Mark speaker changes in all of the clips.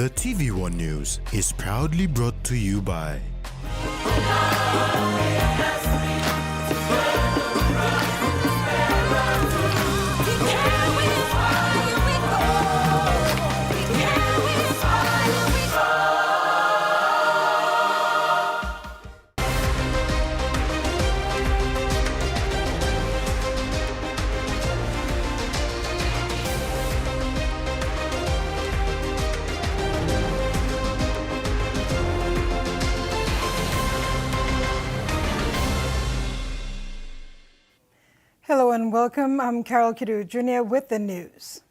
Speaker 1: The TVWAN News is proudly brought to you by
Speaker 2: Hello and welcome. I'm Carol Kidu Jr. with the news.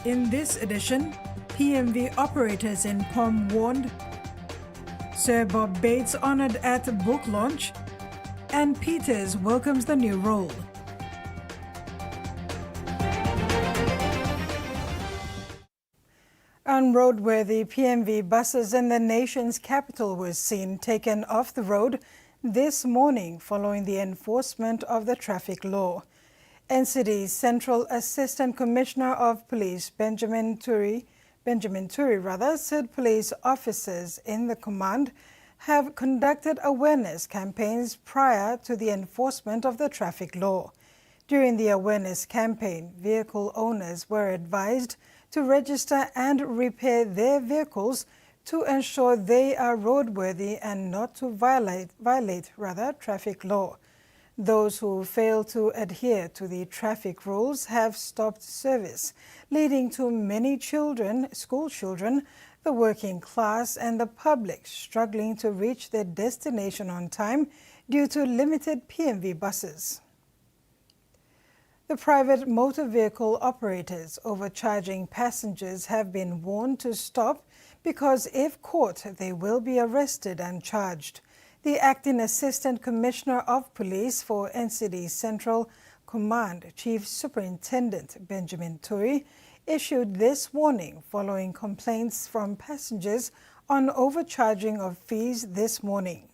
Speaker 2: In this edition, PMV operators in POM warned, Sir Bob Bates honored at book launch, and Peters welcomes the new role. Unroadworthy PMV buses in the nation's capital were seen taken off the road this morning following the enforcement of the traffic law. NCD's Central Assistant Commissioner of Police Benjamin Turi said police officers in the command have conducted awareness campaigns prior to the enforcement of the traffic law. During the awareness campaign, vehicle owners were advised to register and repair their vehicles to ensure they are roadworthy and not to violate traffic law. Those who fail to adhere to the traffic rules have stopped service, leading to many children, school children, the working class and the public struggling to reach their destination on time due to limited PMV buses. The private motor vehicle operators overcharging passengers have been warned to stop because if caught, they will be arrested and charged. The Acting Assistant Commissioner of Police for NCD Central Command, Chief Superintendent Benjamin Turi, issued this warning following complaints from passengers on overcharging of fees this morning.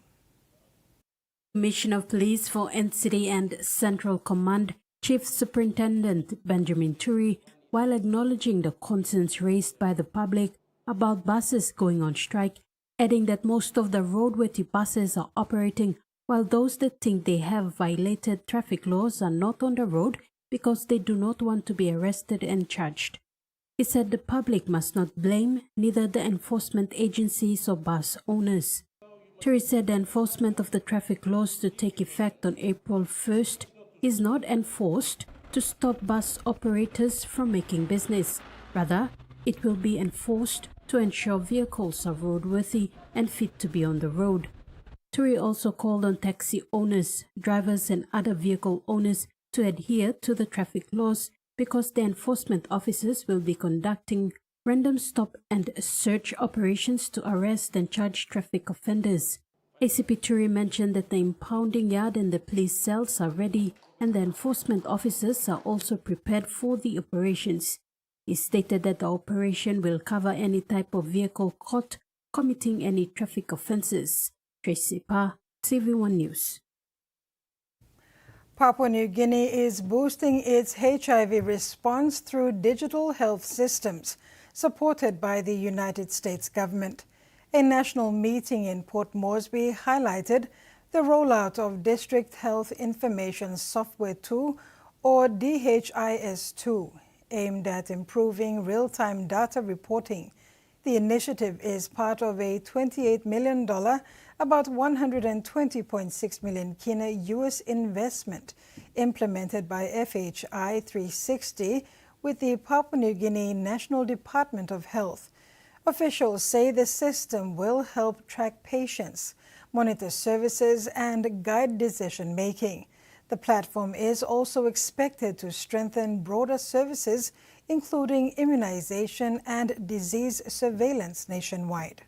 Speaker 3: Commissioner of Police for NCD and Central Command, Chief Superintendent Benjamin Turi, while acknowledging the concerns raised by the public about buses going on strike, adding that most of the roadworthy buses are operating while those that think they have violated traffic laws are not on the road because they do not want to be arrested and charged. He said the public must not blame neither the enforcement agencies or bus owners. Turi said the enforcement of the traffic laws to take effect on April 1st is not enforced to stop bus operators from making business. Rather, it will be enforced to ensure vehicles are roadworthy and fit to be on the road. Turi also called on taxi owners, drivers and other vehicle owners to adhere to the traffic laws because the enforcement officers will be conducting random stop and search operations to arrest and charge traffic offenders. ACP Turi mentioned that the impounding yard and the police cells are ready and the enforcement officers are also prepared for the operations. He stated that the operation will cover any type of vehicle caught committing any traffic offences. Tracy Pa, TVWAN News.
Speaker 2: Papua New Guinea is boosting its HIV response through digital health systems, supported by the United States government. A national meeting in Port Moresby highlighted the rollout of District Health Information Software 2, or DHIS2, aimed at improving real-time data reporting. The initiative is part of a $28 million, about 120.6 million kina U.S. investment implemented by FHI 360 with the Papua New Guinea National Department of Health. Officials say the system will help track patients, monitor services, and guide decision-making. The platform is also expected to strengthen broader services, including immunization and disease surveillance nationwide.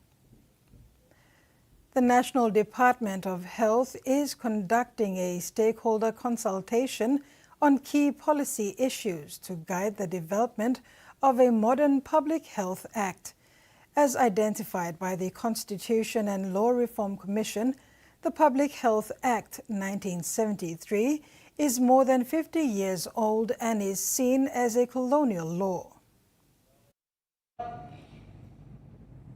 Speaker 2: The National Department of Health is conducting a stakeholder consultation on key policy issues to guide the development of a modern Public Health Act. As identified by the Constitution and Law Reform Commission, the Public Health Act 1973 is more than 50 years old and is seen as a colonial law.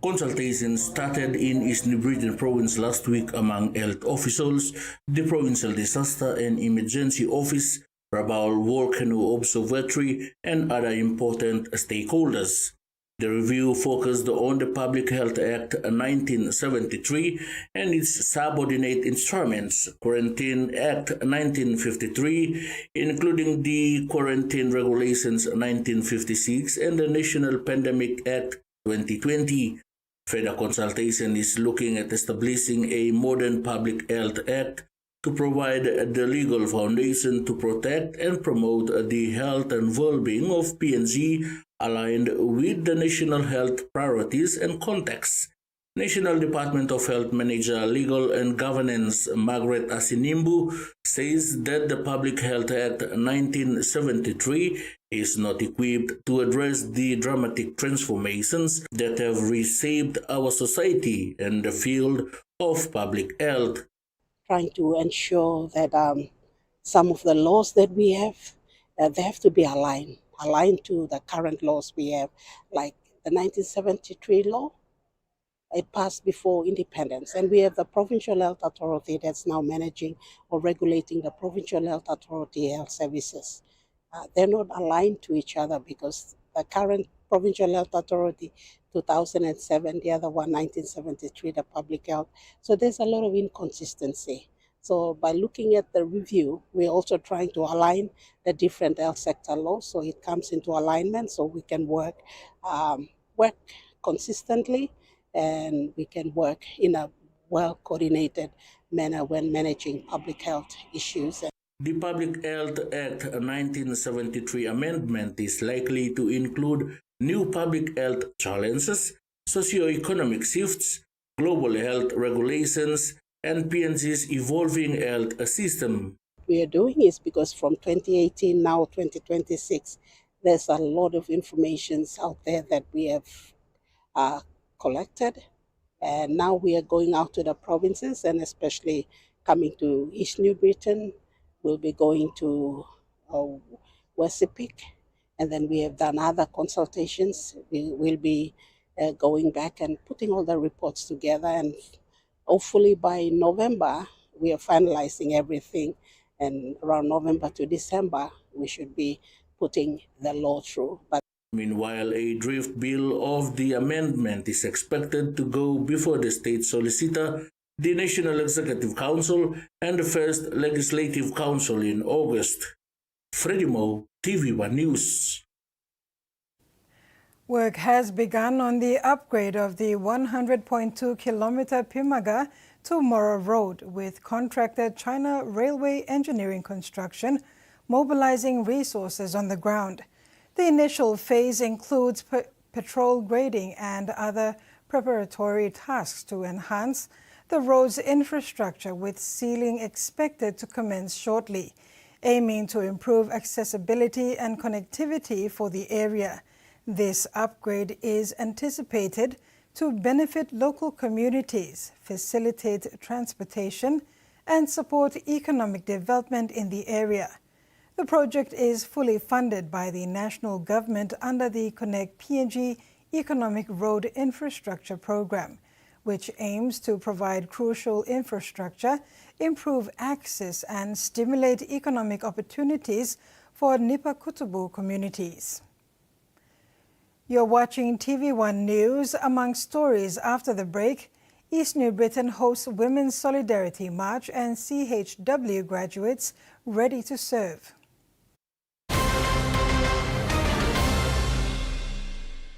Speaker 4: Consultations started in East New Britain Province last week among health officials, the Provincial Disaster and Emergency Office, Rabaul Volcano Observatory, and other important stakeholders. The review focused on the Public Health Act 1973 and its subordinate instruments, Quarantine Act 1953, including the Quarantine Regulations 1956 and the National Pandemic Act 2020. Further consultation is looking at establishing a modern Public Health Act to provide the legal foundation to protect and promote the health and well-being of PNG aligned with the national health priorities and context. National Department of Health Manager Legal and Governance Margaret Asinimbu says that the Public Health Act 1973 is not equipped to address the dramatic transformations that have reshaped our society and the field of public health.
Speaker 5: Trying to ensure that some of the laws that we have, they have to be aligned to the current laws we have, like the 1973 law. It passed before independence, and we have the Provincial Health Authority that's now managing or regulating the Provincial Health Authority health services. They're not aligned to each other because the current Provincial Health Authority, 2007, the other one, 1973, the public health. So there's a lot of inconsistency. So by looking at the review, we're also trying to align the different health sector laws so it comes into alignment so we can work consistently and we can work in a well-coordinated manner when managing public health issues.
Speaker 4: The Public Health Act 1973 amendment is likely to include new public health challenges, socio-economic shifts, global health regulations, and PNG's evolving health system.
Speaker 5: We are doing is because from 2018 now 2026, there's a lot of information out there that we have collected, and now we are going out to the provinces and especially coming to East New Britain. We'll be going to Wesipik, and then we have done other consultations. We will be going back and putting all the reports together, and hopefully by November we are finalizing everything, and around November to December we should be putting the law through.
Speaker 4: Meanwhile, a draft bill of the amendment is expected to go before the State Solicitor, the National Executive Council, and the First Legislative Council in August. Freddie Mo, TVWAN News.
Speaker 2: Work has begun on the upgrade of the 100.2-kilometer Pimaga to Mora Road with contractor China Railway Engineering Construction mobilizing resources on the ground. The initial phase includes patrol grading and other preparatory tasks to enhance the road's infrastructure, with sealing expected to commence shortly, aiming to improve accessibility and connectivity for the area. This upgrade is anticipated to benefit local communities, facilitate transportation, and support economic development in the area. The project is fully funded by the national government under the Connect PNG Economic Road Infrastructure Program, which aims to provide crucial infrastructure, improve access, and stimulate economic opportunities for Nipa Kutubu communities. You're watching TVWAN News. Among stories after the break, East New Britain hosts Women's Solidarity March and CHW graduates ready to serve.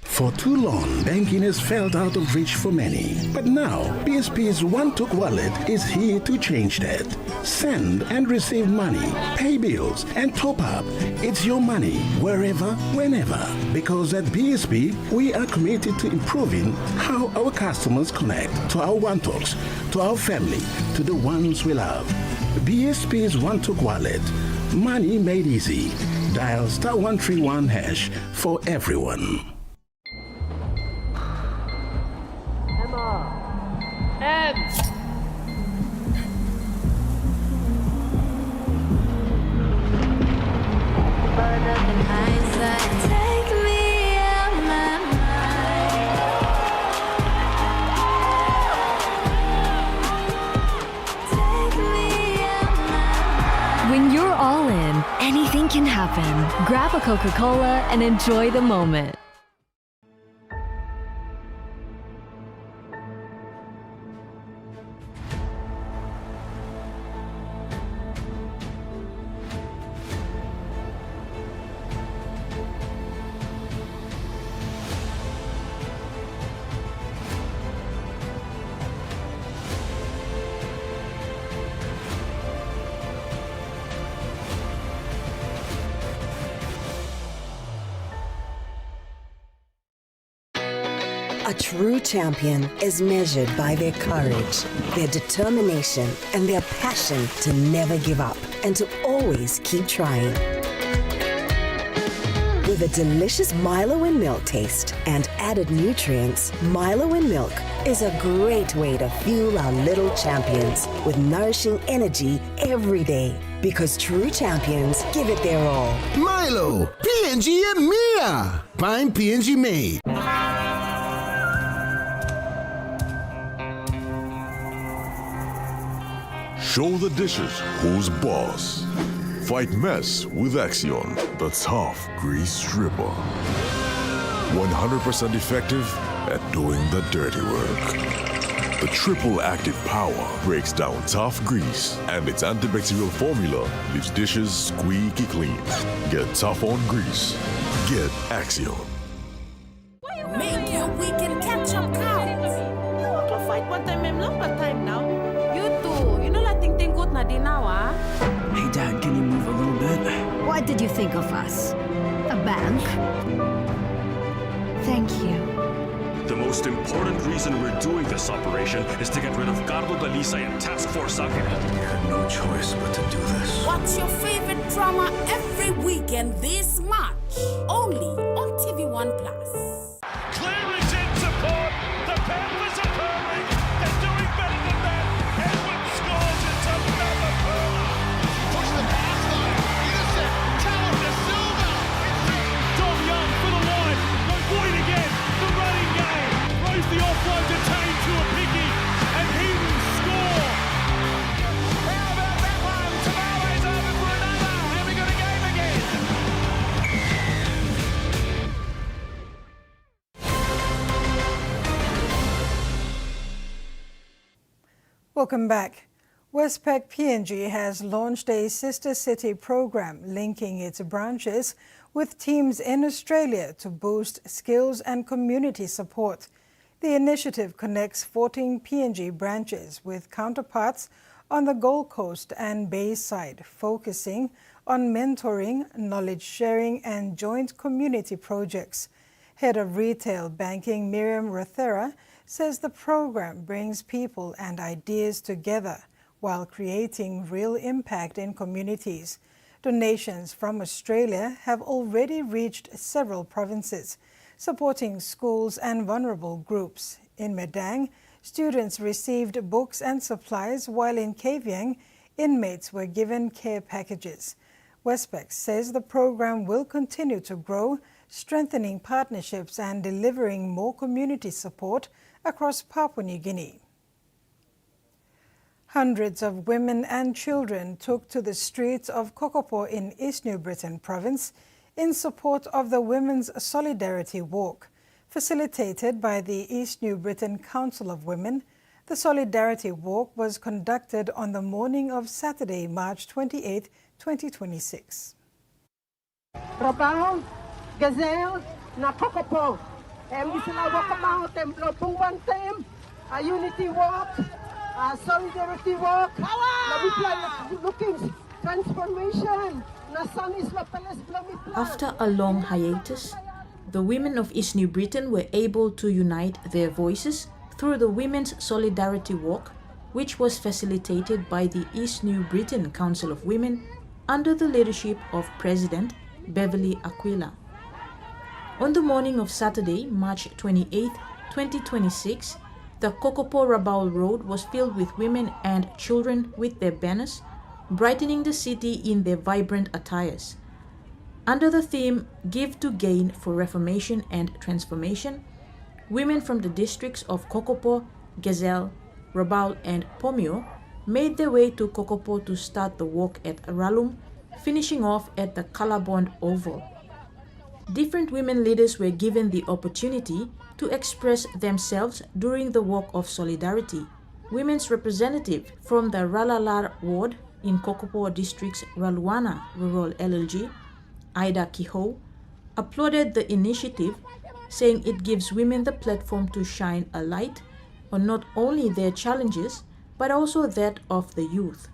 Speaker 6: For too long, banking has felt out of reach for many. But now, BSP's One-Took Wallet is here to change that. Send and receive money, pay bills, and top up. It's your money, wherever, whenever. Because at BSP, we are committed to improving how our customers connect to our One-Talks, to our family, to the ones we love. BSP's One-Took Wallet. Money made easy. Dial *131# for everyone.
Speaker 7: anything can happen. Grab a Coca-Cola and enjoy the moment.
Speaker 8: A true champion is measured by their courage, their determination, and their passion to never give up and to always keep trying. With a delicious Milo in milk taste and added nutrients, Milo in milk is a great way to fuel our little champions with nourishing energy every day. Because true champions give it their all.
Speaker 9: Milo, PNG and Mia. Find PNG made.
Speaker 10: Show the dishes who's boss. Fight mess with Axion, the tough grease stripper. 100% effective at doing the dirty work. The triple active power breaks down tough grease, and its antibacterial formula leaves dishes squeaky clean. Get tough on grease. Get Axion.
Speaker 11: Make your weekend catch-up count. You want to fight one time, I'm long time now. You too. You know that thing good na di now, ah?
Speaker 12: Hey, Dad, can you move a little bit?
Speaker 13: What did you think of us? A bank? Thank you.
Speaker 14: The most important reason we're doing this operation is to get rid of Carlo Dalisay and Task Force Aguirre.
Speaker 12: We had no choice but to do this.
Speaker 11: What's your favorite drama every weekend this March? Only on TVWAN Plus.
Speaker 14: Clearance in support. The Panthers are perfect. They're doing better than that. Edwin scores. It's another Perla. Push the pass line. Innocent. Talon to Silva. Dom Young for the line. No point again. The running game. Throws the offload to Tane to a picky. And he will score. How about that one? Tomorrow's over for another. And we got a game again.
Speaker 2: Welcome back. Westpac PNG has launched a sister city program linking its branches with teams in Australia to boost skills and community support. The initiative connects 14 PNG branches with counterparts on the Gold Coast and Bayside, focusing on mentoring, knowledge sharing and joint community projects. Head of Retail Banking Miriam Rothera says the program brings people and ideas together while creating real impact in communities. Donations from Australia have already reached several provinces, supporting schools and vulnerable groups. In Medang, students received books and supplies, while in Kavieng, inmates were given care packages. Westpac says the program will continue to grow, strengthening partnerships and delivering more community support across Papua New Guinea. Hundreds of women and children took to the streets of Kokopo in East New Britain province in support of the Women's Solidarity Walk. Facilitated by the East New Britain Council of Women, the Solidarity Walk was conducted on the morning of Saturday, March 28, 2026.
Speaker 15: Rabao, Gazelle, na Kokopo, Misala Wakabao, Templo Pungwan Tem, a Unity Walk, a Solidarity Walk, looking transformation.
Speaker 16: After a long hiatus, the women of East New Britain were able to unite their voices through the Women's Solidarity Walk, which was facilitated by the East New Britain Council of Women under the leadership of President Beverly Aquila. On the morning of Saturday, March 28, 2026, the Kokopo Rabaul Road was filled with women and children with their banners, brightening the city in their vibrant attires. Under the theme Give to Gain for Reformation and Transformation, women from the districts of Kokopo, Gazelle, Rabaul and Pomio made their way to Kokopo to start the walk at Ralum, finishing off at the Colorbond Oval. Different women leaders were given the opportunity to express themselves during the Walk of Solidarity. Women's representative from the Ralalar ward in Kokopo District's Raluana Rural LLG, Ida Kiho, applauded the initiative, saying it gives women the platform to shine a light on not only their challenges, but also that of the youth.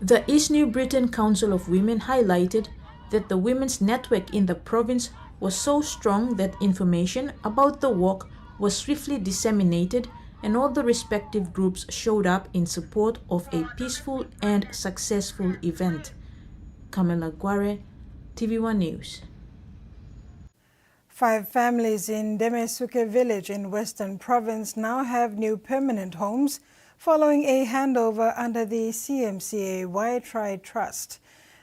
Speaker 16: The East New Britain Council of Women highlighted that the women's network in the province was so strong that information about the walk was swiftly disseminated and all the respective groups showed up in support of a peaceful and successful event. Kamela Guare, TVWAN News.
Speaker 2: 5 families in Demesuke village in Western Province now have new permanent homes following a handover under the CMCA Waitrai Trust.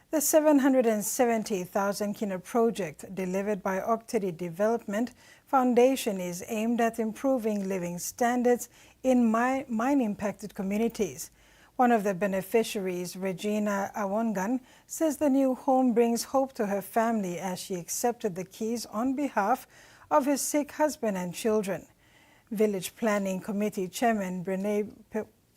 Speaker 2: The 770,000 kina project delivered by Octedy Development Foundation is aimed at improving living standards in mine-impacted communities. One of the beneficiaries, Regina Awongan, says the new home brings hope to her family as she accepted the keys on behalf of her sick husband and children. Village Planning Committee Chairman Brene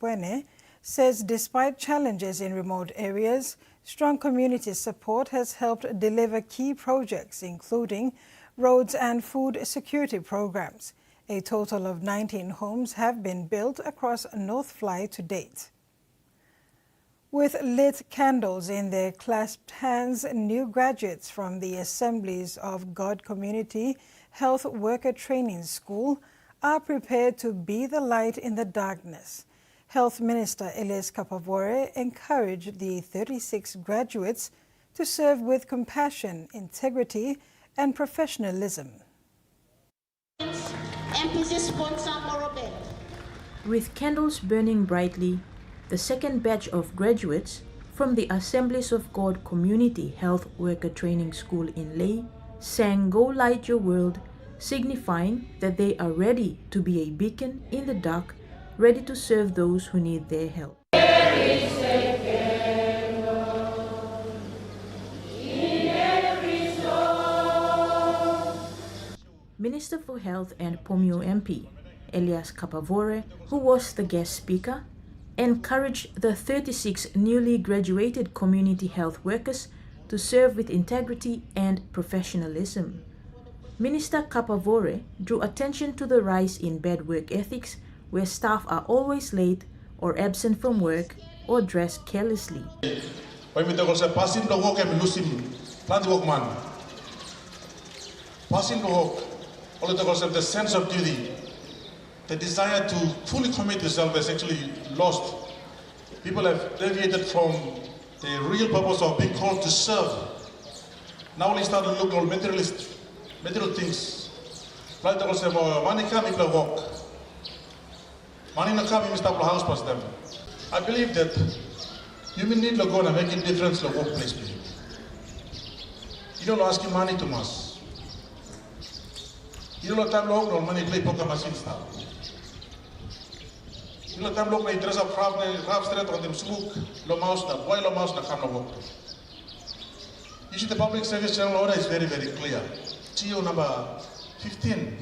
Speaker 2: Pwene says despite challenges in remote areas, strong community support has helped deliver key projects including roads and food security programs. A total of 19 homes have been built across North Fly to date. With lit candles in their clasped hands, new graduates from the Assemblies of God Community Health Worker Training School are prepared to be the light in the darkness. Health Minister Elias Kapavore encouraged the 36 graduates to serve with compassion, integrity, and professionalism.
Speaker 16: With candles burning brightly, the second batch of graduates from the Assemblies of God Community Health Worker Training School in Leh sang Go Light Your World, signifying that they are ready to be a beacon in the dark, ready to serve those who need their help. Minister for Health and Pomio MP, Elias Kapavore, who was the guest speaker, encouraged the 36 newly graduated community health workers to serve with integrity and professionalism. Minister Kapavore drew attention to the rise in bad work ethics where staff are always late or absent from work or dress carelessly.
Speaker 17: Passing the work, all the sense of duty, the desire to fully commit yourself is actually lost. People have deviated from the real purpose of being called to serve. Now we start to look at material things. Like also money come in the work. Money not come in the house past them. I believe that human need to go and make a difference in the workplace. don't ask you money too much. You don't time long, no money play poker machine style. You don't time long, they dress up half straight on them smoke, low mouse, na boy low mouse, na come no work. You see the public service channel order is very, very clear. GO number 15.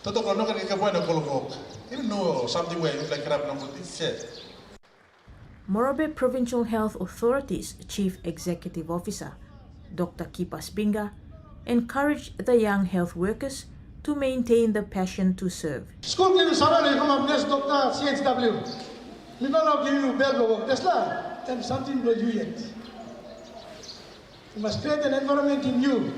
Speaker 17: Toto ko no kan ka boy na kolok. You know something where you like crap number this said.
Speaker 16: Morobe Provincial Health Authority's Chief Executive Officer, Dr. Kipas Binga, encouraged the young health workers to maintain the passion to serve.
Speaker 18: School cleaning sana ni kung bless Dr. CHW. Lima lang give you bell work. That's lah. And something blow you yet. You must create an environment in you.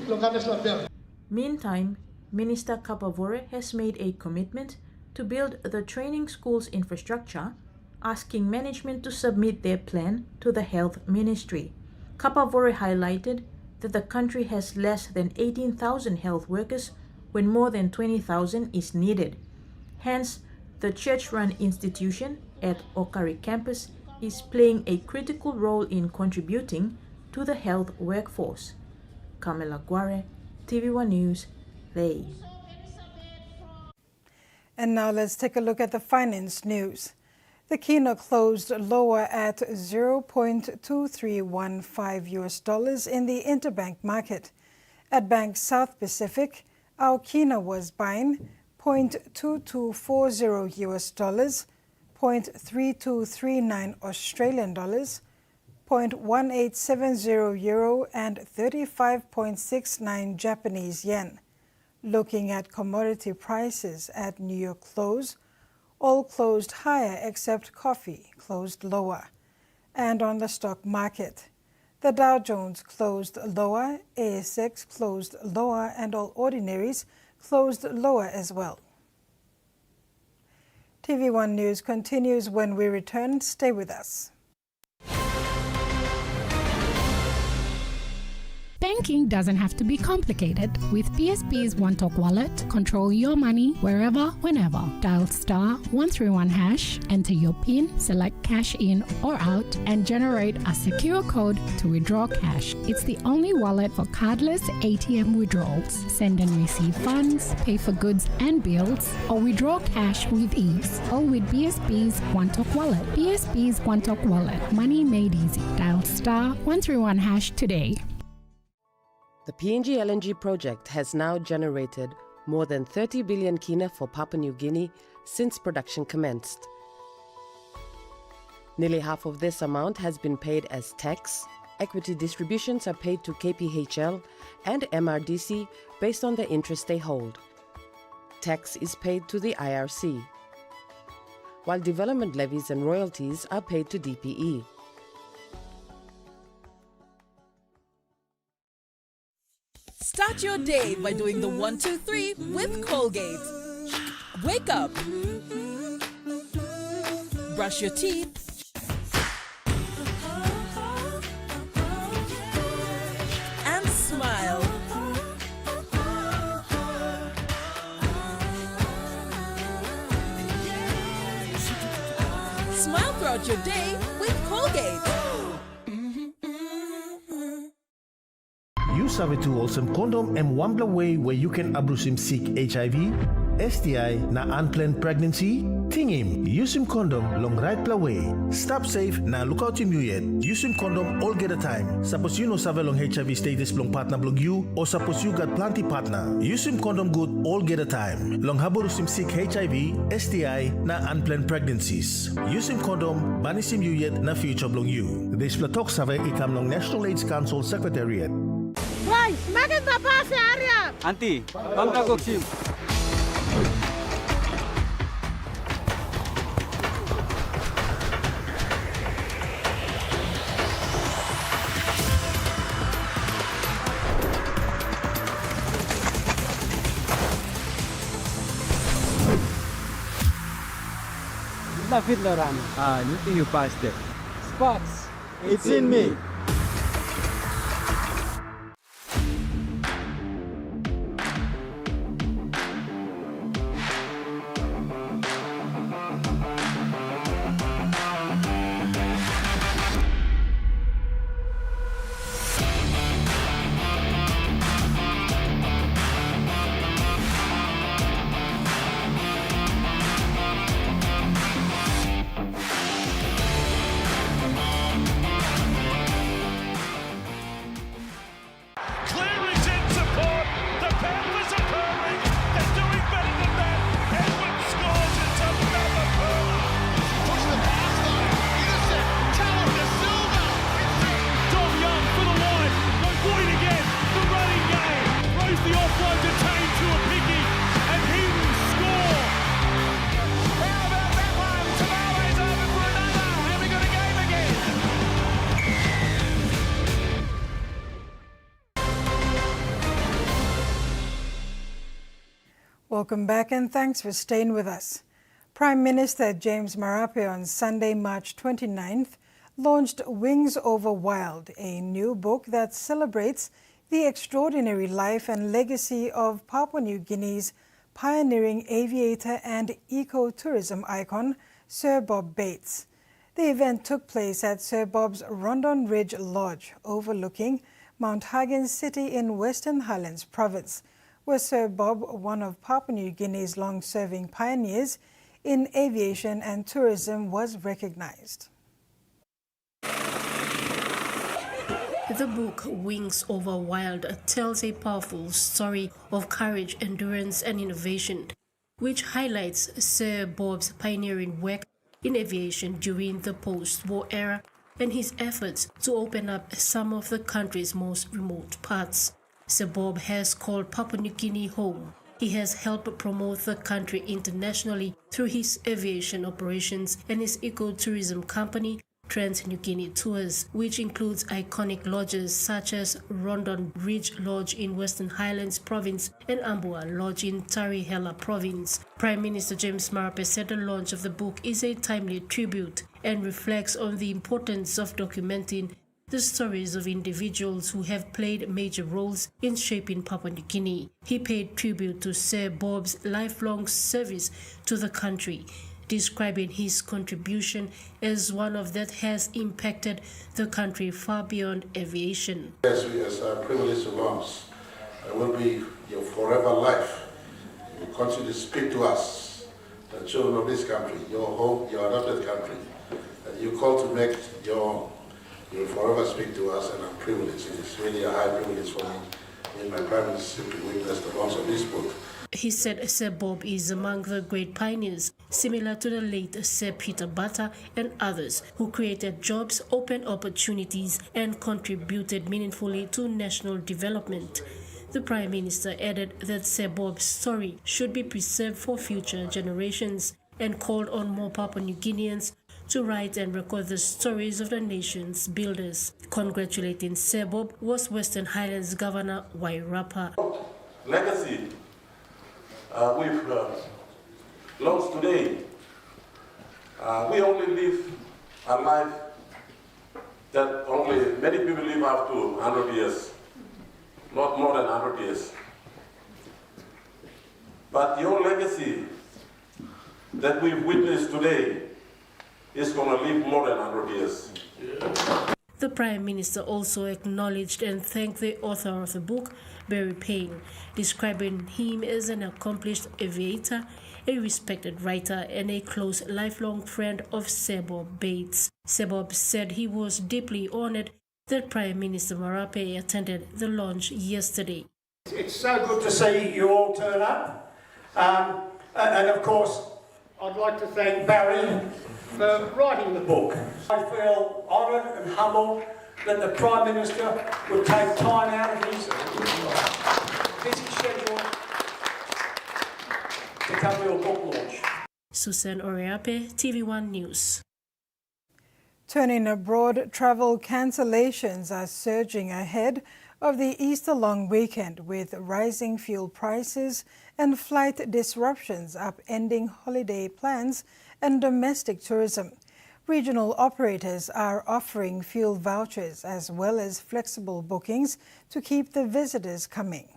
Speaker 16: Meantime, Minister Kapavore has made a commitment to build the training school's infrastructure, asking management to submit their plan to the Health Ministry. Kapavore highlighted that the country has less than 18,000 health workers when more than 20,000 is needed. Hence, the church-run institution at Okari campus is playing a critical role in contributing to the health workforce. Kamela Guare, TVWAN News, Lei.
Speaker 2: And now let's take a look at the finance news. The Kina closed lower at $0.2315 in the interbank market. At Bank South Pacific, our Kina was buying $0.2240, $0.3239 Australian dollars, €0.1870 and 35.69 Japanese yen. Looking at commodity prices at New York close, all closed higher except coffee closed lower. And on the stock market, the Dow Jones closed lower, ASX closed lower, and all ordinaries closed lower as well. TV1 News continues when we return. Stay with us.
Speaker 19: Banking doesn't have to be complicated. With PSP's OneTalk Wallet, control your money wherever, whenever. Dial *131#, enter your PIN, select cash in or out, and generate a secure code to withdraw cash. It's the only wallet for cardless ATM withdrawals. Send and receive funds, pay for goods and bills, or withdraw cash with ease. All with PSP's OneTalk Wallet. PSP's OneTalk Wallet. Money made easy. Dial *131# today.
Speaker 20: The PNG LNG project has now generated more than 30 billion kina for Papua New Guinea since production commenced. Nearly half of this amount has been paid as tax. Equity distributions are paid to KPHL and MRDC based on the interest they hold. Tax is paid to the IRC, while development levies and royalties are paid to DPE.
Speaker 21: Start your day by doing the 1, 2, 3 with Colgate. Wake up. Brush your teeth. And smile. Smile throughout your day with Colgate.
Speaker 22: You sabi tu awesome condom and one way where you can abrusim seek HIV, STI na unplanned pregnancy? Tingim, use him condom long right way. Stop safe na look out him you yet. Use him condom all get a time. Suppose you no sabe long HIV status long partner blog you or suppose you got plenty partner. Use him condom good all get a time. Long haborusim seek HIV, STI na unplanned pregnancies. Use him condom banisim you yet na future blog you. This platok sabe ikam long National AIDS Council Secretariat.
Speaker 15: Guys, makin bapa si Arya.
Speaker 23: Auntie, bang kagok sim. David Loran. You think you passed it? Sparks, it's in me.
Speaker 2: Welcome back and thanks for staying with us. Prime Minister James Marape on Sunday, March 29th, launched Wings Over Wild, a new book that celebrates the extraordinary life and legacy of Papua New Guinea's pioneering aviator and eco-tourism icon, Sir Bob Bates. The event took place at Sir Bob's Rondon Ridge Lodge, overlooking Mount Hagen City in Western Highlands Province, where Sir Bob, one of Papua New Guinea's long-serving pioneers in aviation and tourism, was recognized.
Speaker 1: The book Wings Over Wild tells a powerful story of courage, endurance and innovation, which highlights Sir Bob's pioneering work in aviation during the post-war era and his efforts to open up some of the country's most remote parts. Sir Bob has called Papua New Guinea home. He has helped promote the country internationally through his aviation operations and his eco-tourism company, Trans New Guinea Tours, which includes iconic lodges such as Rondon Ridge Lodge in Western Highlands Province and Ambua Lodge in Tarihela Province. Prime Minister James Marape said the launch of the book is a timely tribute and reflects on the importance of documenting the stories of individuals who have played major roles in shaping Papua New Guinea. He paid tribute to Sir Bob's lifelong service to the country, describing his contribution as one of that has impacted the country far beyond aviation.
Speaker 3: As our privilege to launch, will be your forever life. You continue to speak to us, the children of this country, your home, your adopted country. And you call to make you forever speak to us, and I'm privileged. It is really a high privilege for me in my prime minister to witness the launch of this book.
Speaker 1: He said Sir Bob is among the great pioneers, similar to the late Sir Peter Bata and others, who created jobs, opened opportunities, and contributed meaningfully to national development. The Prime Minister added that Sir Bob's story should be preserved for future generations and called on more Papua New Guineans to write and record the stories of the nation's builders. Congratulating Sir Bob was Western Highlands Governor Wairapa.
Speaker 3: Legacy we've launched today. We only live a life that only many people live up to 100 years, not more than 100 years. But your legacy that we've witnessed today is going to live more than 100 years.
Speaker 1: The Prime Minister also acknowledged and thanked the author of the book, Barry Payne, describing him as an accomplished aviator, a respected writer, and a close lifelong friend of Sir Bob Bates. Sir Bob said he was deeply honored that Prime Minister Marape attended the launch yesterday.
Speaker 5: It's so good to see you all turn up. And of course, I'd like to thank Barry for writing the book. I feel honoured and humbled that the Prime Minister would take time out of his busy schedule to come to a book launch.
Speaker 1: Susan Oriape, TV1 News.
Speaker 2: Turning abroad, travel cancellations are surging ahead of the Easter long weekend, with rising fuel prices and flight disruptions upending holiday plans and domestic tourism. Regional operators are offering fuel vouchers as well as flexible bookings to keep the visitors coming.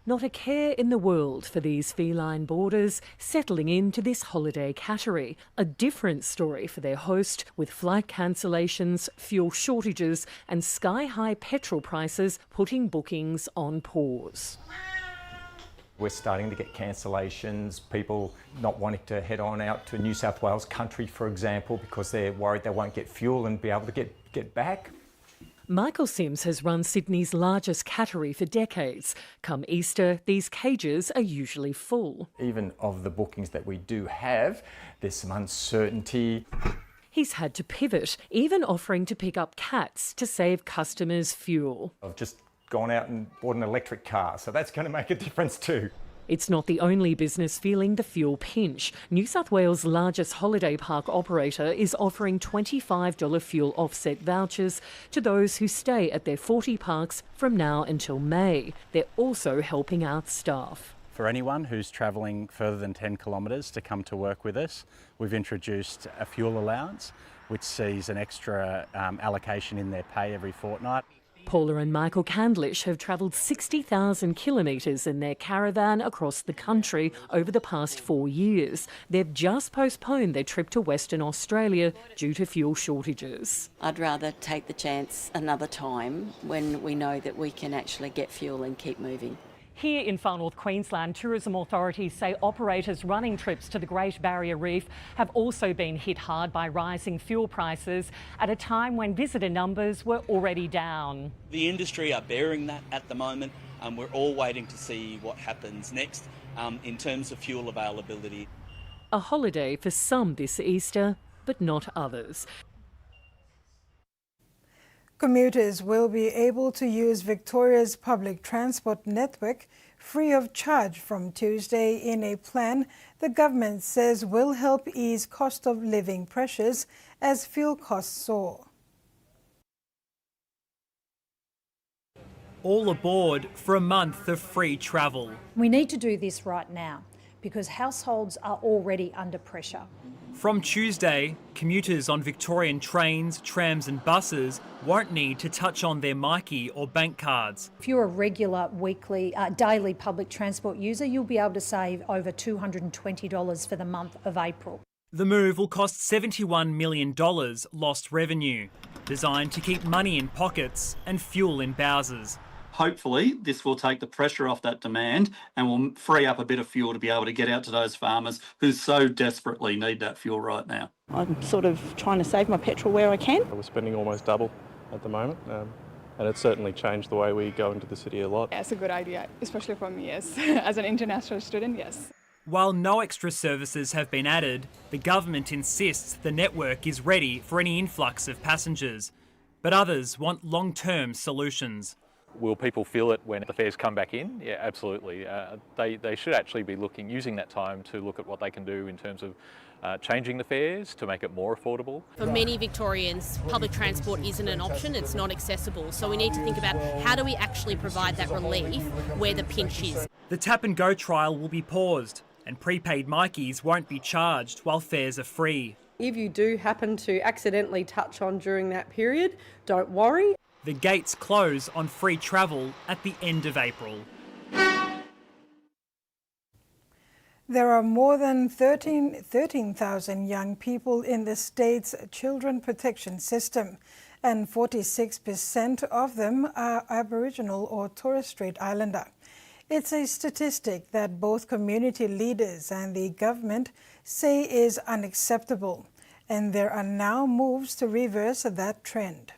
Speaker 24: Not a care in the world for these feline boarders settling into this holiday cattery. A different story for their host, with flight cancellations, fuel shortages and sky-high petrol prices putting bookings on pause.
Speaker 25: We're starting to get cancellations, people not wanting to head on out to New South Wales country, for example, because they're worried they won't get fuel and be able to get back.
Speaker 24: Michael Sims has run Sydney's largest cattery for decades. Come Easter, these cages are usually full.
Speaker 25: Even of the bookings that we do have, there's some uncertainty.
Speaker 24: He's had to pivot, even offering to pick up cats to save customers fuel.
Speaker 25: I've just gone out and bought an electric car, so that's going to make a difference too.
Speaker 24: It's not the only business feeling the fuel pinch. New South Wales' largest holiday park operator is offering $25 fuel offset vouchers to those who stay at their 40 parks from now until May. They're also helping out staff.
Speaker 4: For anyone who's travelling further than 10 kilometres to come to work with us, we've introduced a fuel allowance, which sees an extra allocation in their pay every fortnight.
Speaker 24: Paula and Michael Candlish have travelled 60,000 kilometres in their caravan across the country over the past 4 years. They've just postponed their trip to Western Australia due to fuel shortages.
Speaker 6: I'd rather take the chance another time when we know that we can actually get fuel and keep moving.
Speaker 24: Here in Far North Queensland, tourism authorities say operators running trips to the Great Barrier Reef have also been hit hard by rising fuel prices at a time when visitor numbers were already down.
Speaker 7: The industry are bearing that at the moment. We're all waiting to see what happens next in terms of fuel availability.
Speaker 24: A holiday for some this Easter, but not others.
Speaker 2: Commuters will be able to use Victoria's public transport network free of charge from Tuesday in a plan the government says will help ease cost of living pressures as fuel costs soar.
Speaker 8: All aboard for a month of free travel.
Speaker 9: We need to do this right now because households are already under pressure.
Speaker 8: From Tuesday, commuters on Victorian trains, trams and buses won't need to touch on their Myki or bank cards.
Speaker 9: If you're a regular daily public transport user, you'll be able to save over $220 for the month of April.
Speaker 8: The move will cost $71 million lost revenue, designed to keep money in pockets and fuel in bowsers.
Speaker 26: Hopefully, this will take the pressure off that demand and will free up a bit of fuel to be able to get out to those farmers who so desperately need that fuel right now.
Speaker 27: I'm sort of trying to save my petrol where I can.
Speaker 28: We're spending almost double at the moment, and it's certainly changed the way we go into the city a lot.
Speaker 29: Yeah, it's a good idea, especially for me, yes. As an international student, yes.
Speaker 8: While no extra services have been added, the government insists the network is ready for any influx of passengers. But others want long-term solutions.
Speaker 30: Will people feel it when the fares come back in? Yeah, absolutely. They should actually be using that time to look at what they can do in terms of changing the fares to make it more affordable.
Speaker 31: For many Victorians, public transport isn't an option, it's not accessible. So we need to think about how do we actually provide that relief where the pinch is.
Speaker 8: The tap and go trial will be paused and prepaid Mykes won't be charged while fares are free.
Speaker 32: If you do happen to accidentally touch on during that period, don't worry.
Speaker 8: The gates close on free travel at the end of April.
Speaker 2: There are more than 13,000 young people in the state's children protection system, and 46% of them are Aboriginal or Torres Strait Islander. It's a statistic that both community leaders and the government say is unacceptable, and there are now moves to reverse that trend.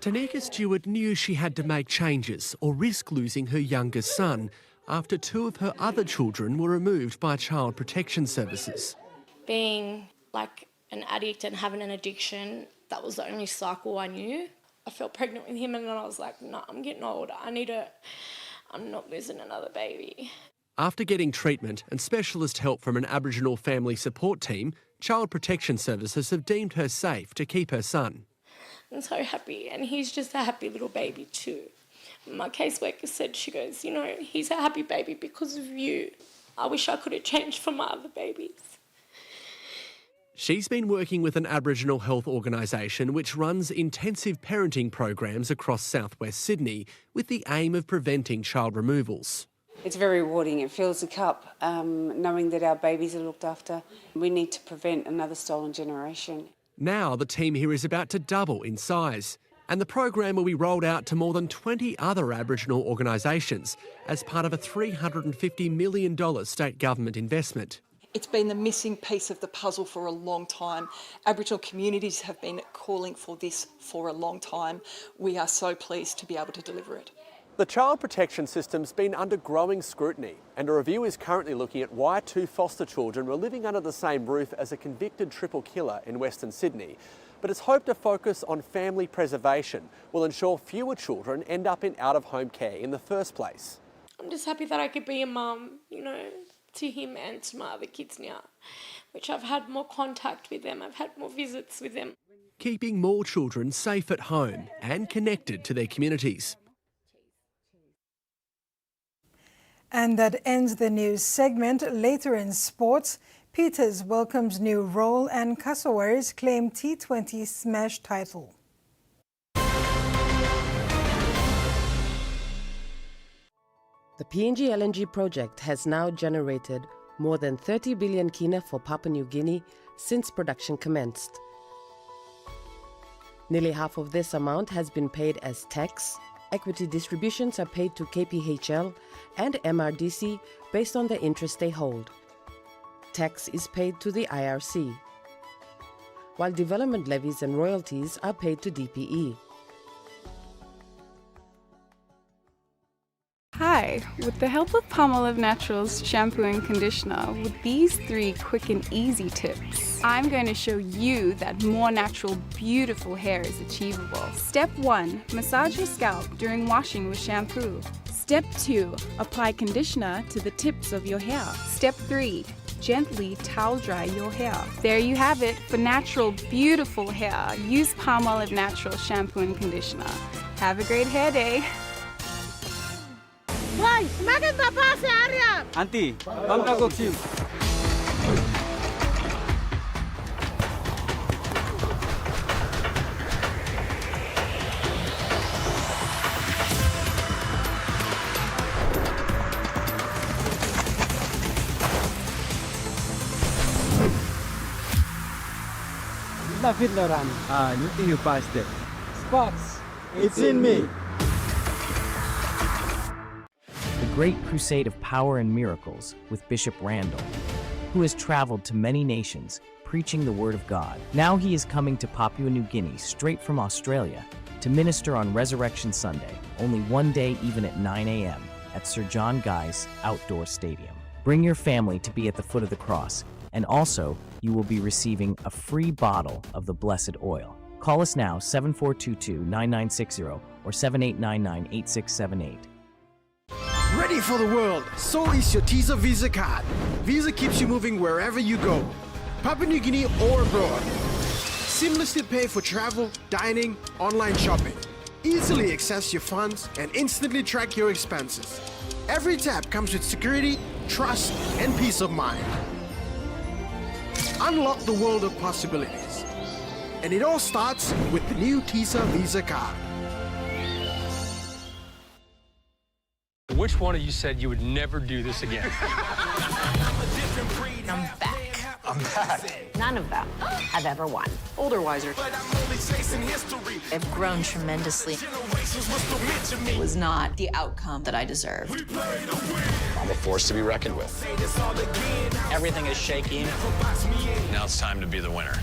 Speaker 33: Tanika Stewart knew she had to make changes or risk losing her youngest son after two of her other children were removed by Child Protection Services.
Speaker 34: Being like an addict and having an addiction, that was the only cycle I knew. I felt pregnant with him and then I was like, no, I'm getting older. I'm not losing another baby.
Speaker 33: After getting treatment and specialist help from an Aboriginal family support team, Child Protection Services have deemed her safe to keep her son.
Speaker 34: I'm so happy, and he's just a happy little baby too. My caseworker said, she goes, you know, he's a happy baby because of you. I wish I could have changed for my other babies.
Speaker 33: She's been working with an Aboriginal health organisation which runs intensive parenting programs across southwest Sydney with the aim of preventing child removals.
Speaker 35: It's very rewarding. It fills the cup, knowing that our babies are looked after. We need to prevent another stolen generation.
Speaker 33: Now the team here is about to double in size, and the program will be rolled out to more than 20 other Aboriginal organisations as part of a $350 million state government investment.
Speaker 36: It's been the missing piece of the puzzle for a long time. Aboriginal communities have been calling for this for a long time. We are so pleased to be able to deliver it.
Speaker 33: The child protection system's been under growing scrutiny, and a review is currently looking at why two foster children were living under the same roof as a convicted triple killer in Western Sydney. but it's hoped a focus on family preservation will ensure fewer children end up in out-of-home care in the first place.
Speaker 34: I'm just happy that I could be a mum, you know, to him and to my other kids now, which I've had more contact with them, I've had more visits with them.
Speaker 33: Keeping more children safe at home and connected to their communities.
Speaker 2: And that ends the news segment. Later in sports, Peters welcomes new role and Cassowaries claim T20 smash title.
Speaker 3: The PNG LNG project has now generated more than 30 billion kina for Papua New Guinea since production commenced. Nearly half of this amount has been paid as tax. Equity distributions are paid to KPHL and MRDC based on the interest they hold. Tax is paid to the IRC, while development levies and royalties are paid to DPE.
Speaker 29: Hi, with the help of Palmolive Naturals shampoo and conditioner, with these 3 quick and easy tips, I'm going to show you that more natural, beautiful hair is achievable. Step 1, massage your scalp during washing with shampoo. Step 2, apply conditioner to the tips of your hair. Step 3, gently towel dry your hair. There you have it. For natural, beautiful hair, use Palmolive Naturals shampoo and conditioner. Have a great hair day.
Speaker 5: Hoy, maganda pa si Arya!
Speaker 10: Auntie, come back with you. David Loran. You think you passed it? Spots, it's in me.
Speaker 11: The Great Crusade of Power and Miracles with Bishop Randall, who has traveled to many nations preaching the Word of God. Now he is coming to Papua New Guinea straight from Australia to minister on Resurrection Sunday, only one day even at 9 a.m. at Sir John Guy's Outdoor Stadium. Bring your family to be at the foot of the cross, and also you will be receiving a free bottle of the blessed oil. Call us now, 7422-9960 or 7899-8678.
Speaker 12: Ready for the world, so is your Teaser Visa card. Visa keeps you moving wherever you go, Papua New Guinea or abroad. Seamlessly pay for travel, dining, online shopping. Easily access your funds and instantly track your expenses. Every tap comes with security, trust, and peace of mind. Unlock the world of possibilities. And it all starts with the new Teaser Visa card.
Speaker 13: Which one of you said you would never do this again?
Speaker 14: I'm back. I'm back. None of them have ever won. Older, wiser. I've grown tremendously. It was not the outcome that I deserved.
Speaker 15: I'm a force to be reckoned with.
Speaker 16: Everything is shaking.
Speaker 15: Now it's time to be the winner.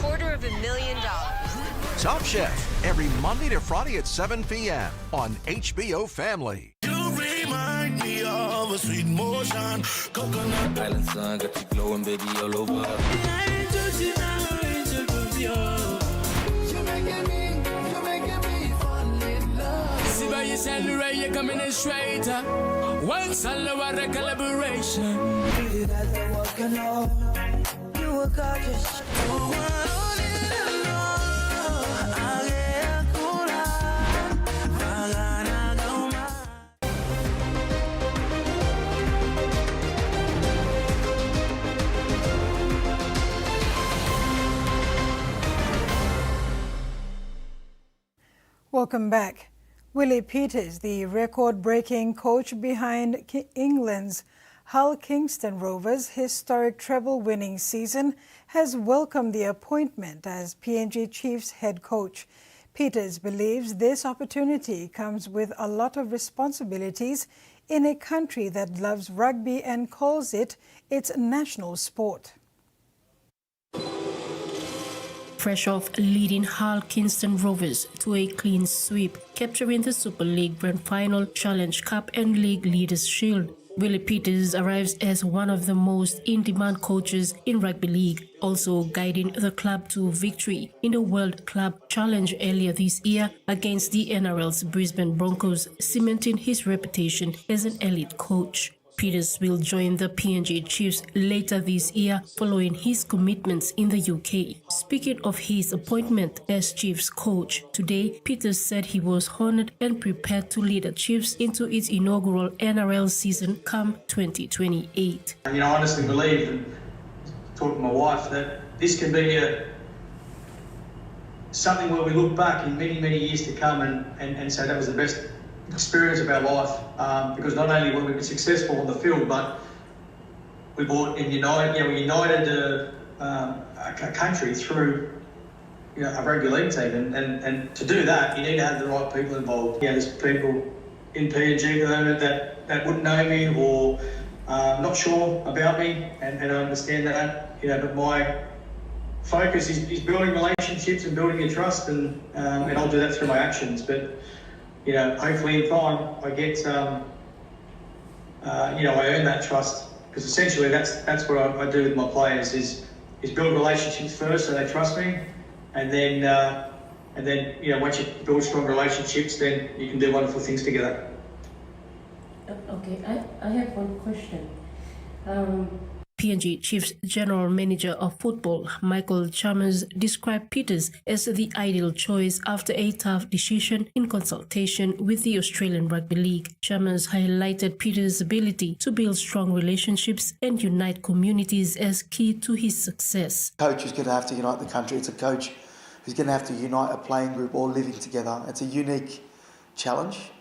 Speaker 14: $250,000.
Speaker 17: Top Chef, every Monday to Friday at 7 p.m. on HBO Family.
Speaker 18: You remind me of a sweet motion. Coconut island sun got you glowing, baby, all over. You making me fall in love. See by yourself, right? You're coming in straight. Once I love the collaboration. You got to walk alone. You were gorgeous.
Speaker 2: Welcome back. Willie Peters, the record-breaking coach behind England's Hull Kingston Rovers' historic treble-winning season, has welcomed the appointment as PNG Chiefs head coach. Peters believes this opportunity comes with a lot of responsibilities in a country that loves rugby and calls it its national sport.
Speaker 1: Fresh off leading Hull Kingston Rovers to a clean sweep, capturing the Super League Grand Final, Challenge Cup and League Leaders' Shield, Willie Peters arrives as one of the most in-demand coaches in rugby league, also guiding the club to victory in the World Club Challenge earlier this year against the NRL's Brisbane Broncos, cementing his reputation as an elite coach. Peters will join the PNG Chiefs later this year following his commitments in the UK. Speaking of his appointment as Chiefs coach, today Peters said he was honoured and prepared to lead the Chiefs into its inaugural NRL season come 2028.
Speaker 4: I honestly believe, and talking to my wife, that this can be something where we look back in many, many years to come and say that was the best experience of our life, because not only were we successful on the field, but we brought and we united a country through a rugby league team, and to do that you need to have the right people involved. There's people in PNG at the moment that wouldn't know me or not sure about me, and I understand that. But my focus is building relationships and building a trust, and I'll do that through my actions. But hopefully in time I get, I earn that trust, because essentially that's what I do with my players is build relationships first so they trust me, and then once you build strong relationships, then you can do wonderful things together.
Speaker 1: Okay, I have one question. PNG Chiefs General Manager of Football, Michael Chalmers, described Peters as the ideal choice after a tough decision in consultation with the Australian Rugby League. Chalmers highlighted Peters' ability to build strong relationships and unite communities as key to his success.
Speaker 6: Coach is going to have to unite the country. It's a coach who's going to have to unite a playing group all living together. It's a unique challenge.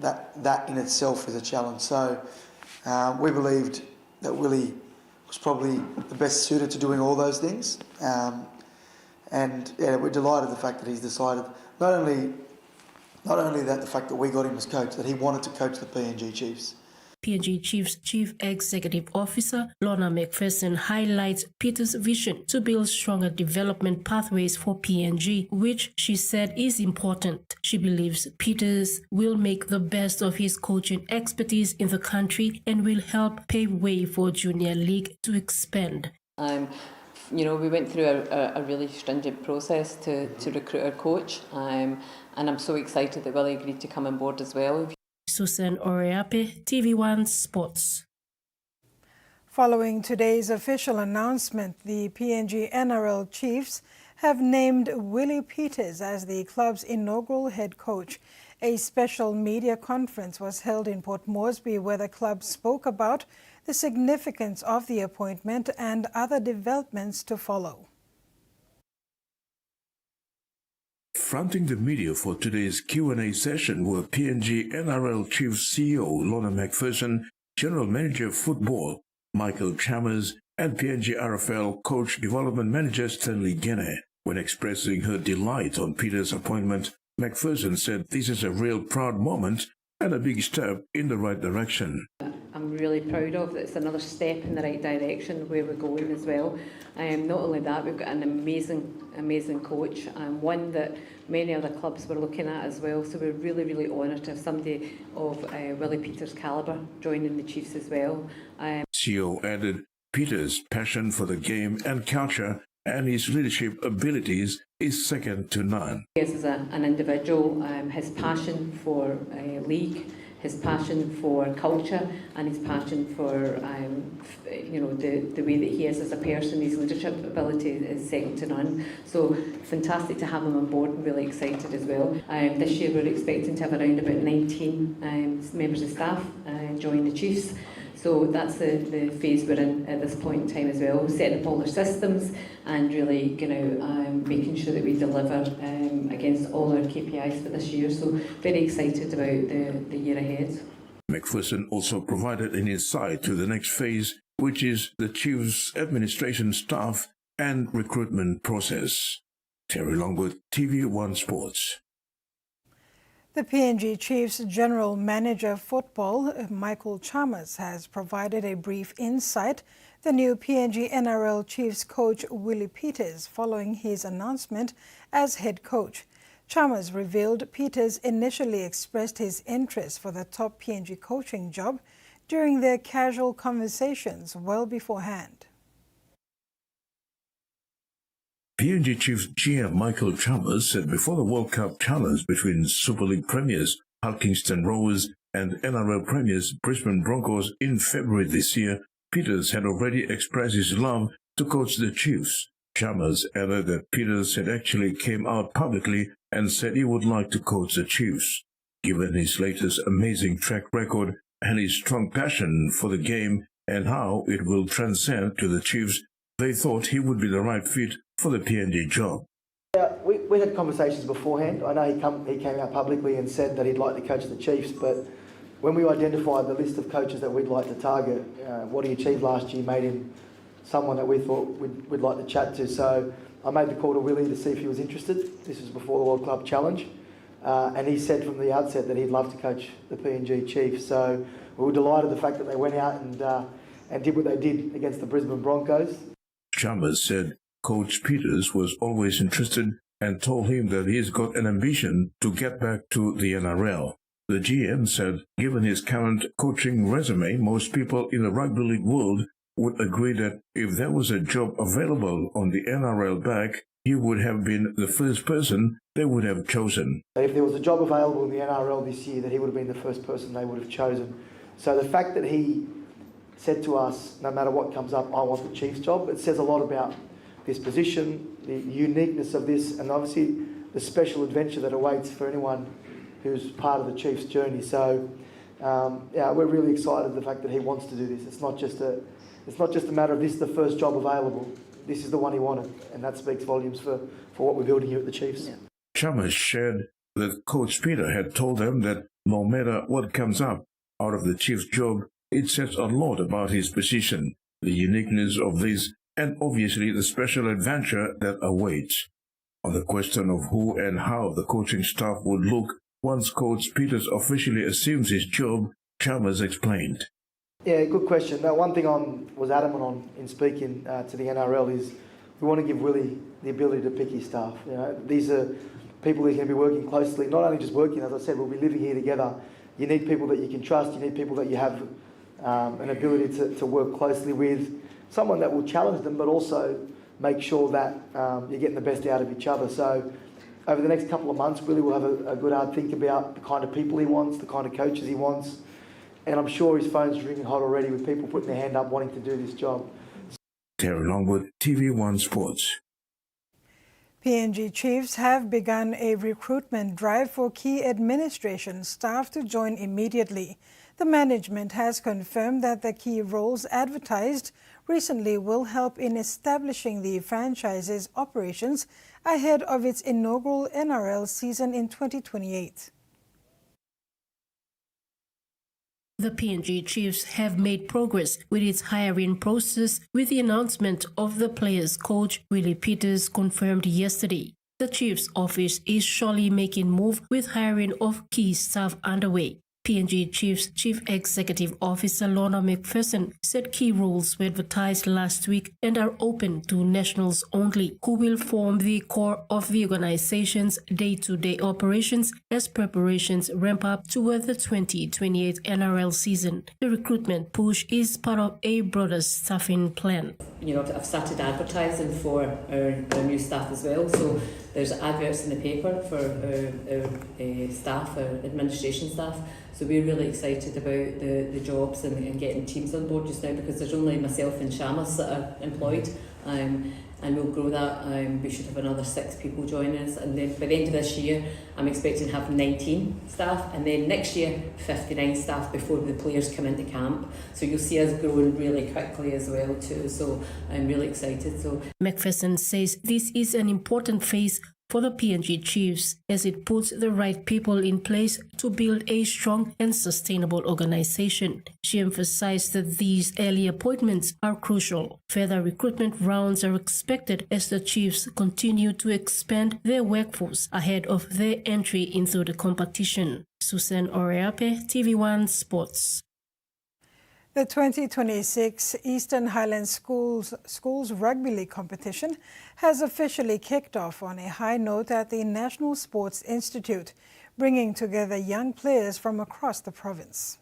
Speaker 6: That in itself is a challenge. So we believed that Willie was probably the best suited to doing all those things, and we're delighted the fact that he's decided not only that the fact that we got him as coach, that he wanted to coach the PNG Chiefs.
Speaker 1: PNG Chiefs Chief Executive Officer Lorna McPherson highlights Peters' vision to build stronger development pathways for PNG, which she said is important. She believes Peters will make the best of his coaching expertise in the country and will help pave way for Junior League to expand.
Speaker 7: We went through a really stringent process to recruit our coach, and I'm so excited that Willie agreed to come on board as well.
Speaker 1: Susan Oreape, TV1 Sports.
Speaker 2: Following today's official announcement, the PNG NRL Chiefs have named Willie Peters as the club's inaugural head coach. A special media conference was held in Port Moresby where the club spoke about the significance of the appointment and other developments to follow.
Speaker 9: Fronting the media for today's Q&A session were PNG NRL Chiefs CEO Lorna McPherson, General Manager of Football Michael Chalmers, and PNG RFL Coach Development Manager Stanley Gene. When expressing her delight on Peters' appointment, McPherson said this is a real proud moment and a big step in the right direction.
Speaker 7: I'm really proud of that. It's another step in the right direction where we're going as well. Not only that, we've got an amazing coach, one that many other clubs were looking at as well. So we're really, really honoured to have somebody of Willie Peters' calibre joining the Chiefs as well.
Speaker 9: CEO added Peters' passion for the game and culture and his leadership abilities is second to none.
Speaker 7: Yes, as an individual, his passion for league, his passion for culture, and his passion for the way that he is as a person, his leadership ability is second to none. So fantastic to have him on board, and really excited as well. This year we're expecting to have around about 19 members of staff join the Chiefs. So that's the phase we're in at this point in time as well, setting up all our systems and really making sure that we deliver against all our KPIs for this year. So very excited about the year ahead.
Speaker 9: McPherson also provided an insight to the next phase, which is the Chiefs administration staff and recruitment process. Terry Longwood, TV1 Sports.
Speaker 2: The PNG Chiefs General Manager of Football, Michael Chalmers, has provided a brief insight. The new PNG NRL Chiefs coach Willie Peters following his announcement as head coach. Chalmers revealed Peters initially expressed his interest for the top PNG coaching job during their casual conversations well beforehand.
Speaker 9: PNG Chiefs GM Michael Chalmers said before the World Cup challenge between Super League premiers Hulkingston Rovers and NRL premiers Brisbane Broncos in February this year, Peters had already expressed his love to coach the Chiefs. Chalmers added that Peters had actually came out publicly and said he would like to coach the Chiefs. Given his latest amazing track record and his strong passion for the game and how it will transcend to the Chiefs, they thought he would be the right fit for the PNG job.
Speaker 6: Yeah, we had conversations beforehand. I know he came out publicly and said that he'd like to coach the Chiefs, but when we identified the list of coaches that we'd like to target, what he achieved last year made him someone that we thought we'd like to chat to. So I made the call to Willie to see if he was interested. This was before the World Club Challenge. And he said from the outset that he'd love to coach the PNG Chiefs. So we were delighted the fact that they went out and did what they did against the Brisbane Broncos.
Speaker 9: Chalmers said Coach Peters was always interested and told him that he's got an ambition to get back to the NRL. The GM said, given his current coaching resume, most people in the rugby league world would agree that if there was a job available on the NRL back, he would have been the first person they would have chosen.
Speaker 6: If there was a job available in the NRL this year, that he would have been the first person they would have chosen. So the fact that he said to us, no matter what comes up, I want the Chiefs job, it says a lot about this position, the uniqueness of this, and obviously the special adventure that awaits for anyone who's part of the Chiefs' journey. So, we're really excited the fact that he wants to do this. It's not just a matter of this is the first job available. This is the one he wanted, and that speaks volumes for what we're building here at the Chiefs. Yeah.
Speaker 9: Chalmers shared that Coach Peter had told them that no matter what comes up out of the Chiefs' job, it says a lot about his position, the uniqueness of this, and obviously the special adventure that awaits. On the question of who and how the coaching staff would look once Coach Peters officially assumes his job, Chalmers explained.
Speaker 6: Yeah, good question. Now, one thing I was adamant on in speaking to the NRL is we want to give Willie the ability to pick his staff. You know, these are people who's going to be working closely, not only just working, as I said, we'll be living here together. You need people that you can trust, you need people that you have an ability to work closely with, someone that will challenge them but also make sure that you're getting the best out of each other. So over the next couple of months, Willie will have a good hard think about the kind of people he wants, the kind of coaches he wants, and I'm sure his phone's ringing hot already with people putting their hand up wanting to do this job.
Speaker 9: Terry Longwood, TVWAN Sports.
Speaker 2: PNG Chiefs have begun a recruitment drive for key administration staff to join immediately. The management has confirmed that the key roles advertised recently will help in establishing the franchise's operations ahead of its inaugural NRL season in 2028.
Speaker 1: The PNG Chiefs have made progress with its hiring process with the announcement of the players' coach Willie Peters confirmed yesterday. The Chiefs office is surely making move with hiring of key staff underway. PNG Chiefs Chief Executive Officer Lorna McPherson said key roles were advertised last week and are open to nationals only, who will form the core of the organization's day-to-day operations as preparations ramp up toward the 2028 NRL season. The recruitment push is part of a broader staffing plan.
Speaker 7: You know, I've started advertising for our new staff as well, so there's adverts in the paper for our staff, our administration staff. So we're really excited about the jobs and getting teams on board just now, because there's only myself and Chalmers that are employed, and we'll grow that. We should have another 6 people joining us, and then by the end of this year I'm expecting to have 19 staff, and then next year 59 staff before the players come into camp. So you'll see us growing really quickly as well too, so I'm really excited. So
Speaker 1: McPherson says this is an important phase for the PNG Chiefs as it puts the right people in place to build a strong and sustainable organization. She emphasized that these early appointments are crucial. Further recruitment rounds are expected as the Chiefs continue to expand their workforce ahead of their entry into the competition. Susan Oreape, TV1 Sports.
Speaker 2: The 2026 Eastern Highlands Schools Rugby League competition has officially kicked off on a high note at the National Sports Institute, bringing together young players from across the province.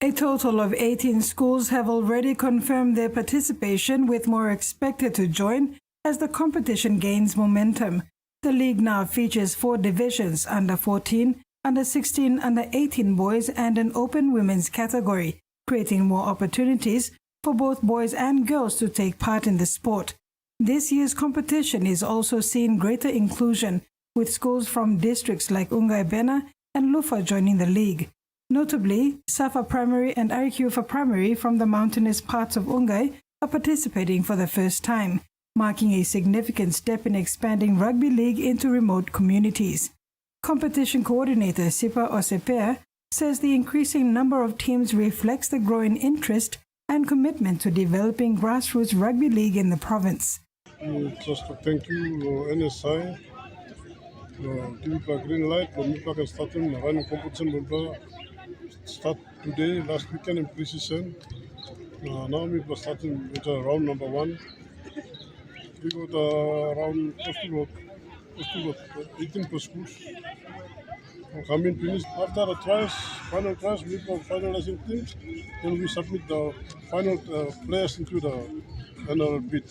Speaker 2: A total of 18 schools have already confirmed their participation, with more expected to join as the competition gains momentum. The league now features 4 divisions: under 14, under 16, under 18 boys, and an open women's category, creating more opportunities for both boys and girls to take part in the sport. This year's competition is also seeing greater inclusion, with schools from districts like Ungai Bena and Lufa joining the league. Notably, Safa Primary and Arikyufa Primary from the mountainous parts of Ungai are participating for the first time, marking a significant step in expanding rugby league into remote communities. Competition coordinator Sipa Osepea says the increasing number of teams reflects the growing interest and commitment to developing grassroots rugby league in the province.
Speaker 8: Just to thank you, NSI. Give me a green light for me to start running competition. Start today, last weekend in pre-season. Now we are starting with round number 1. We got around close to 18 per schools. Come in, finish. After the trials, final trials, we go finalizing teams. Then we submit the final players into the annual bid.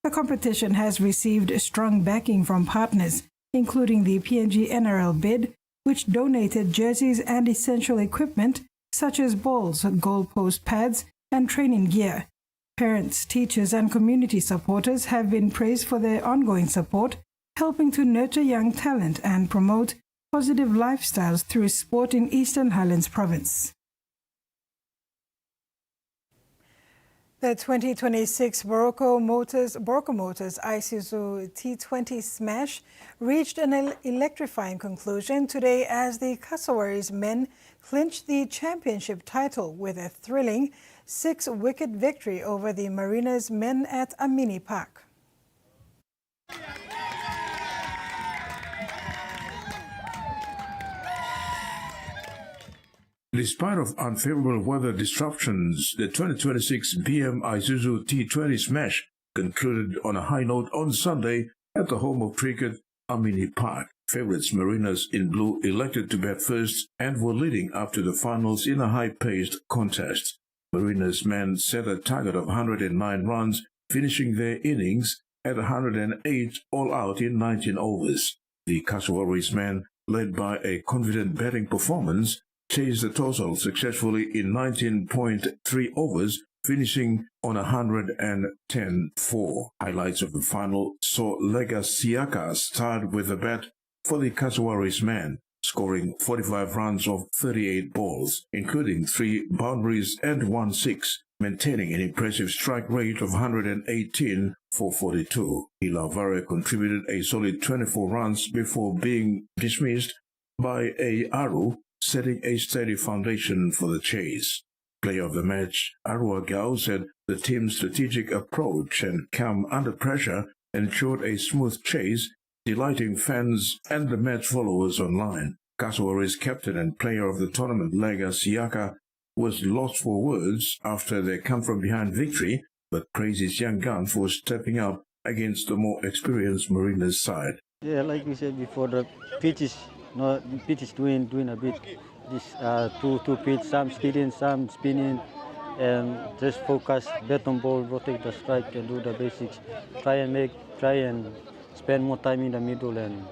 Speaker 2: The competition has received strong backing from partners, including the PNG NRL bid, which donated jerseys and essential equipment such as balls, goalpost pads, and training gear. Parents, teachers, and community supporters have been praised for their ongoing support, helping to nurture young talent and promote positive lifestyles through sport in Eastern Highlands Province. The 2026 Boroko Motors Isuzu T20 Smash reached an electrifying conclusion today as the Kassawaris men clinched the championship title with a thrilling 6-wicket victory over the Mariners men at Amini Park.
Speaker 9: Despite of unfavorable weather disruptions, the 2026 BM Isuzu T20 Smash concluded on a high note on Sunday at the home of cricket, Amini Park. Favourites Mariners in blue elected to bat first and were leading up to the finals in a high-paced contest. Mariners men set a target of 109 runs, finishing their innings at 108 all out in 19 overs. The Kassawaris men, led by a confident batting performance, chased the total successfully in 19.3 overs, finishing on 110-4. Highlights of the final saw Lega Siaka start with a bat for the Kassawaris men, scoring 45 runs of 38 balls, including 3 boundaries and 1 6, maintaining an impressive strike rate of 118 for 42. Ilavare contributed a solid 24 runs before being dismissed by a Aru, setting a steady foundation for the chase. Player of the match, Arua Gao, said the team's strategic approach and calm under pressure ensured a smooth chase, delighting fans and the match followers online. Kassawaris captain and player of the tournament, Lega Siaka, was lost for words after their come-from-behind victory, but praised his young gun for stepping up against the more experienced Mariners side.
Speaker 19: Yeah, like we said before, the pitch is doing a bit. This two pitch, some speeding, some spinning, and just focus, bet on ball, rotate the strike, and do the basics. Try and spend more time in the middle and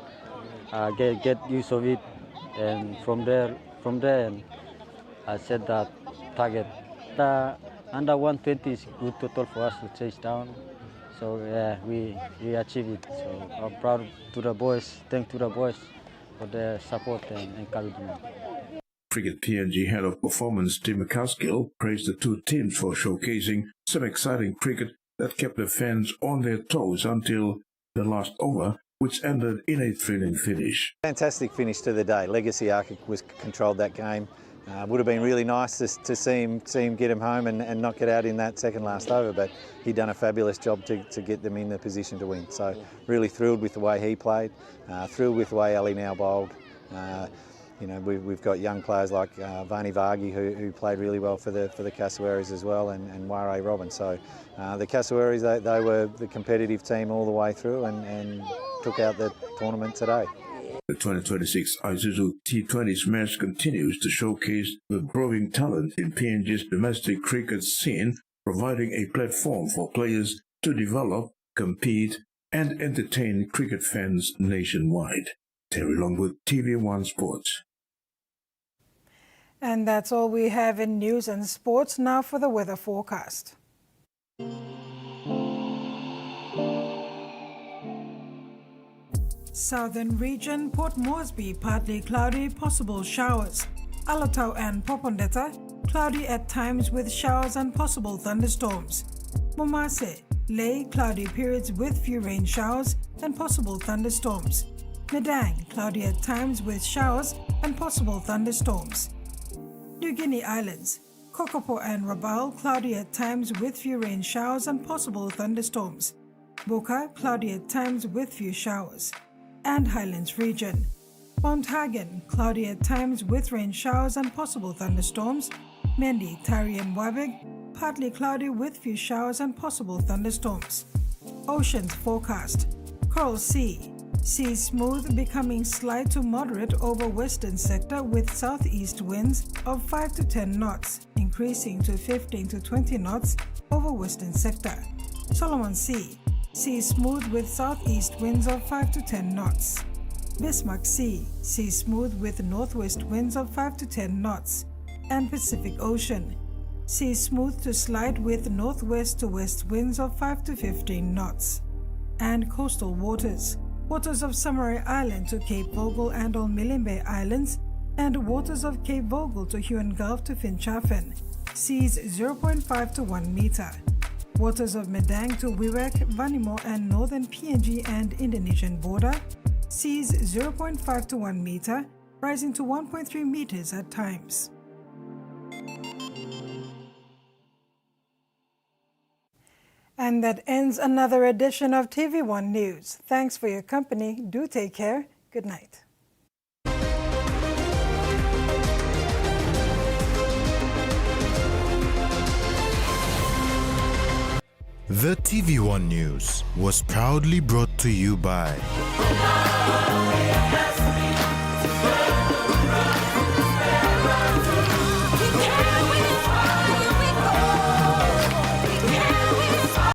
Speaker 19: get use of it. And from there, and I set that target. The under 120 is good total for us to chase down. So yeah, we achieved it. So I'm proud to the boys. Thanks to the boys for their support and encouragement.
Speaker 9: Cricket PNG head of performance Tim McCaskill praised the two teams for showcasing some exciting cricket that kept the fans on their toes until the last over, which ended in a thrilling finish.
Speaker 20: Fantastic finish to the day. Legacy Arc was controlled that game. Would have been really nice to see him get him home and not get out in that second last over, but he'd done a fabulous job to get them in the position to win. So really thrilled with the way he played, thrilled with the way Ali now bowled. You know, we've got young players like Vani Vargi who played really well for the Kassawaris as well, and Ware Robin. So the Kassawaris, they were the competitive team all the way through and took out the tournament today.
Speaker 9: The 2026 Isuzu T20 Smash continues to showcase the growing talent in PNG's domestic cricket scene, providing a platform for players to develop, compete, and entertain cricket fans nationwide. Terry Longwood, TVWAN Sports.
Speaker 2: And that's all we have in news and sports. Now for the weather forecast. Southern region, Port Moresby, partly cloudy, possible showers. Alatau and Popondetta, cloudy at times with showers and possible thunderstorms. Momase, Lay, cloudy periods with few rain showers and possible thunderstorms. Medang, cloudy at times with showers and possible thunderstorms. New Guinea Islands, Kokopo and Rabaul, cloudy at times with few rain showers and possible thunderstorms. Boka, cloudy at times with few showers. And Highlands region, Mount Hagen, cloudy at times with rain showers and possible thunderstorms. Mendi, Tari and Wabeg, partly cloudy with few showers and possible thunderstorms. Oceans forecast, Coral Sea, sea smooth becoming slight to moderate over western sector with southeast winds of 5 to 10 knots, increasing to 15 to 20 knots over western sector. Solomon Sea, sea smooth with southeast winds of 5 to 10 knots. Bismarck Sea, sea smooth with northwest winds of 5 to 10 knots. And Pacific Ocean, sea smooth to slight with northwest to west winds of 5 to 15 knots. And coastal waters, waters of Samarai Island to Cape Vogel and Olmilimbe Islands, and waters of Cape Vogel to Huon Gulf to Finchafen, seas 0.5 to 1 meter. Waters of Medang to Wewak, Vanimo and northern PNG and Indonesian border, seas 0.5 to 1 meter, rising to 1.3 meters at times. And that ends another edition of TV1 News. Thanks for your company. Do take care. Good night.
Speaker 3: The TV1 News was proudly brought to you by